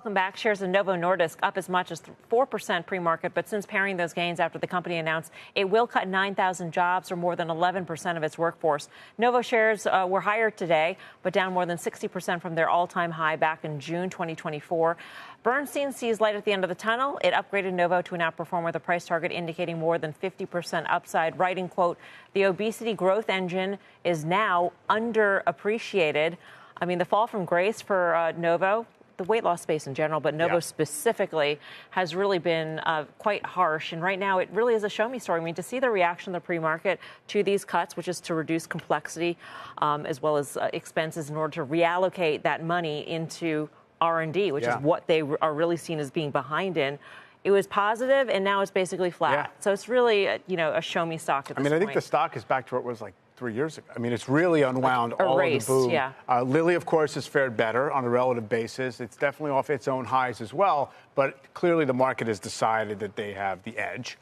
Welcome back. Shares of Novo Nordisk up as much as 4% pre-market, but since paring those gains after the company announced it will cut 9,000 jobs, or more than 11% of its workforce. Novo shares were higher today, but down more than 60% from their all-time high back in June 2024. Bernstein sees light at the end of the tunnel. It upgraded Novo to an outperformer with a price target indicating more than 50% upside, writing, quote, "The obesity growth engine is now underappreciated." I mean, the fall from grace for Novo, the weight loss space in general, but Novo specifically, has really been quite harsh. And right now, it really is a show-me story. I mean, to see the reaction of the pre-market to these cuts, which is to reduce complexity as well as expenses in order to reallocate that money into R&D, which is what they are really seen as being behind in. It was positive, and now it's basically flat. So it's really, a show-me stock at this point. I think the stock is back to where it was like 3 years ago. I mean, it's really unwound all of the boom. Lilly, of course, has fared better on a relative basis. It's definitely off its own highs as well, but clearly the market has decided that they have the edge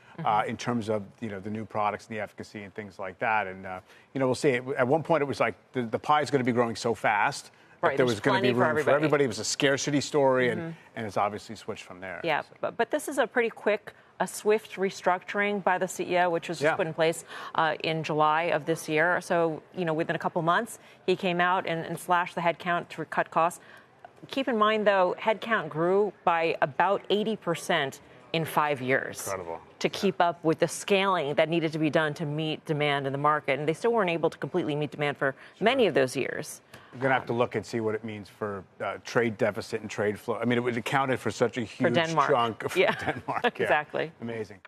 in terms of, the new products and the efficacy and things like that. And, we'll see. At one point, it was like the pie is going to be growing so fast. Right, there was going to be room for everybody. It was a scarcity story, and it's obviously switched from there. Yeah, so. But this is a pretty quick, a swift restructuring by the CEO, which was just put in place in July of this year. So, within a couple months, he came out and slashed the headcount to cut costs. Keep in mind, though, headcount grew by about 80% in 5 years. Incredible. To keep up with the scaling that needed to be done to meet demand in the market. And they still weren't able to completely meet demand for many of those years. We're going to have to look and see what it means for trade deficit and trade flow. I mean, it accounted for such a huge chunk for Denmark. Exactly. Amazing.